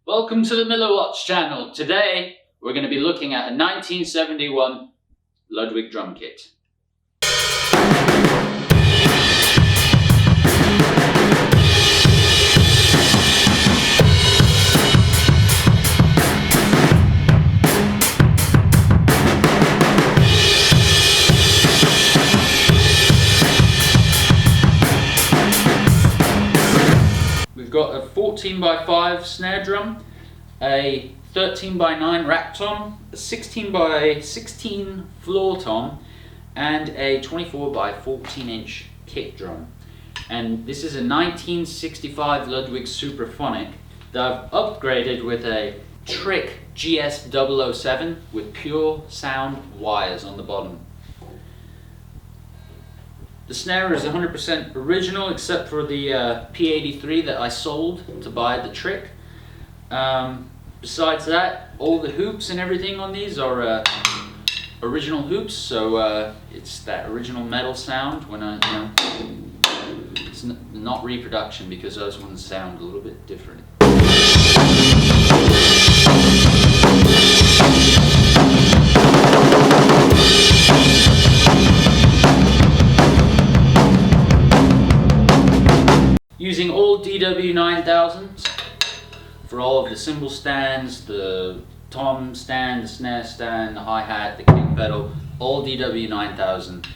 Welcome to the Milliwatts channel. Today we're going to be looking at a 1971 Ludwig drum kit. We've got a 14x5 snare drum, a 13x9 rack tom, a 16x16 floor tom, and a 24x14 inch kick drum. And this is a 1965 Ludwig Supraphonic that I've upgraded with a Trick GS007 with pure sound wires on the bottom. The snare is 100% original except for the P83 that I sold to buy the Trick. Besides that, all the hoops and everything on these are original hoops, so it's that original metal sound when it's not reproduction because those ones sound a little bit different. Using all DW9000s for all of the cymbal stands, the tom stand, the snare stand, the hi-hat, the kick pedal, all DW9000.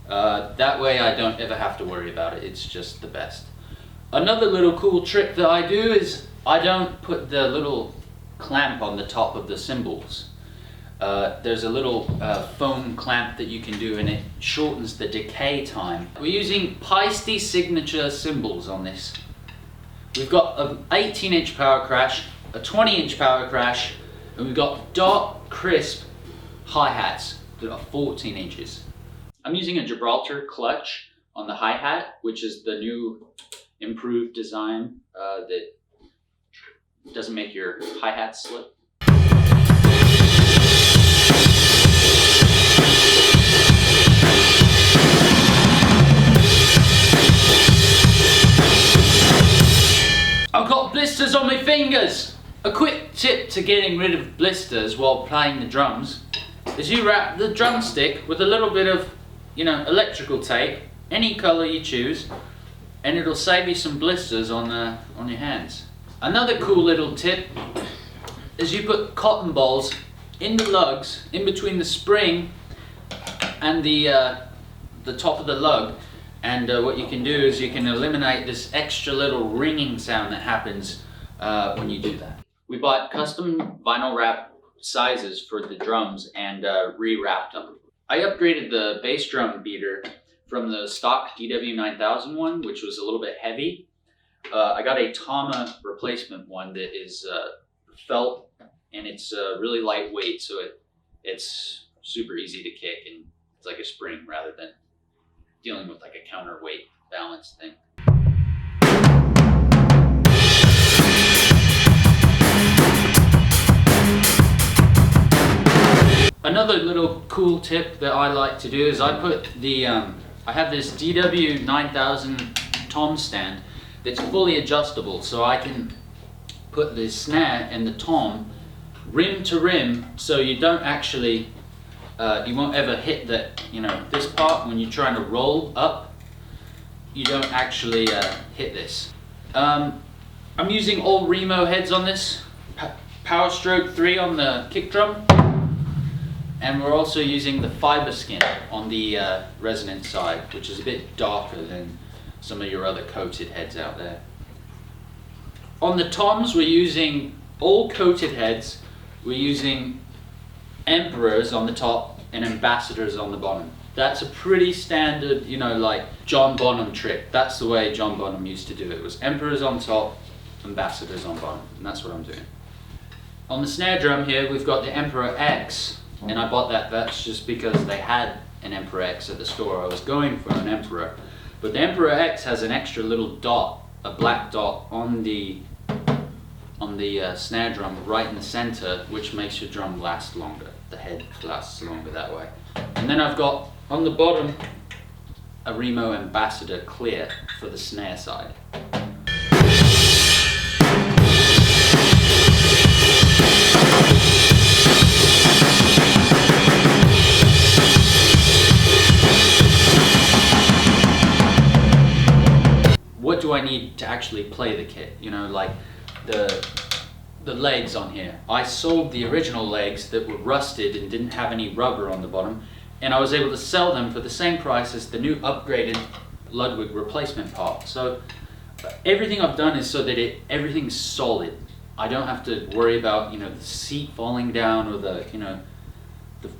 That way I don't ever have to worry about it, it's just the best. Another little cool trick that I do is I don't put the little clamp on the top of the cymbals. There's a little foam clamp that you can do and it shortens the decay time. We're using Paiste signature cymbals on this. We've got an 18-inch power crash, a 20-inch power crash, and we've got dark, crisp hi-hats that are 14 inches. I'm using a Gibraltar clutch on the hi-hat, which is the new improved design that doesn't make your hi-hat slip. I've got blisters on my fingers! A quick tip to getting rid of blisters while playing the drums is you wrap the drumstick with a little bit of, electrical tape, any color you choose, and it'll save you some blisters on your hands. Another cool little tip is you put cotton balls in the lugs, in between the spring and the top of the lug. And what you can do is you can eliminate this extra little ringing sound that happens when you do that. We bought custom vinyl wrap sizes for the drums and re-wrapped them. I upgraded the bass drum beater from the stock DW9000 one, which was a little bit heavy. I got a Tama replacement one that is felt and it's really lightweight, so it's super easy to kick and it's like a spring rather than dealing with like a counterweight balance thing. Another little cool tip that I like to do is I put the, I have this DW9000 tom stand that's fully adjustable, so I can put the snare and the tom rim to rim, so you don't actually you won't ever hit this part when you're trying to roll up. You don't actually hit this. I'm using all Remo heads on this. Power Stroke 3 on the kick drum. And we're also using the fiber skin on the resonance side, which is a bit darker than some of your other coated heads out there. On the toms, we're using all coated heads. We're using Emperors on the top and Ambassadors on the bottom. That's a pretty standard, like John Bonham trick. That's the way John Bonham used to do it. It was Emperors on top, Ambassadors on bottom, and that's what I'm doing. On the snare drum here, we've got the Emperor X, and I bought that's just because they had an Emperor X at the store. I was going for an Emperor, but the Emperor X has an extra little dot, a black dot on the snare drum right in the center, which makes your drum last longer. The head lasts longer that way. And then I've got on the bottom a Remo Ambassador clear for the snare side. actually play the kit. You know, like the legs on here. I sold the original legs that were rusted and didn't have any rubber on the bottom, and I was able to sell them for the same price as the new upgraded Ludwig replacement part. So everything I've done is so that everything's solid. I don't have to worry about, you know, the seat falling down or the, you know, the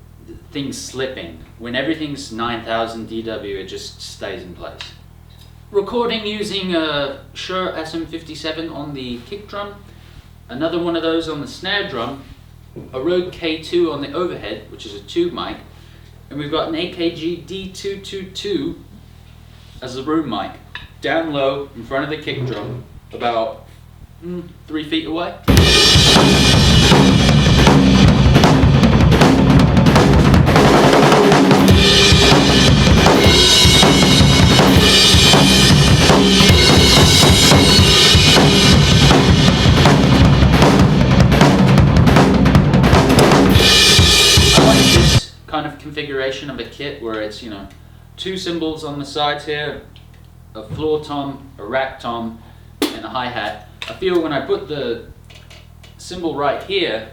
things slipping. When everything's 9000 DW, it just stays in place. Recording using a Shure SM57 on the kick drum, another one of those on the snare drum, a Rode K2 on the overhead, which is a tube mic, and we've got an AKG D222 as the room mic, down low in front of the kick drum, about 3 feet away. Kind of configuration of a kit where it's, you know, 2 cymbals on the sides here, a floor tom, a rack tom, and a hi-hat. I feel when I put the cymbal right here,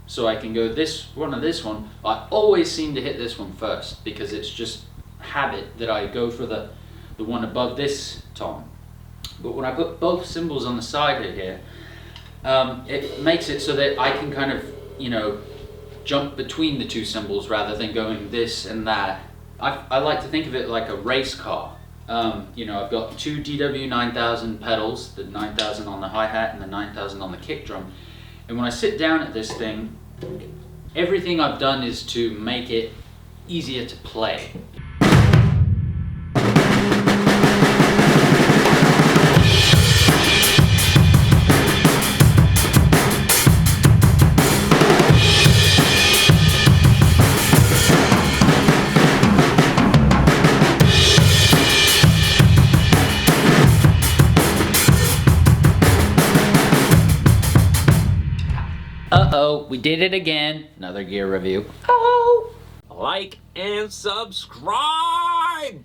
so I can go this one or this one, I always seem to hit this one first because it's just habit that I go for the one above this tom. But when I put both cymbals on the side of here, it makes it so that I can kind of, you know, jump between the 2 cymbals rather than going this and that. I like to think of it like a race car. You know, I've got 2 DW 9000 pedals, the 9000 on the hi-hat and the 9000 on the kick drum. And when I sit down at this thing, everything I've done is to make it easier to play. Uh-oh, we did it again. Another gear review. Oh! Like and subscribe!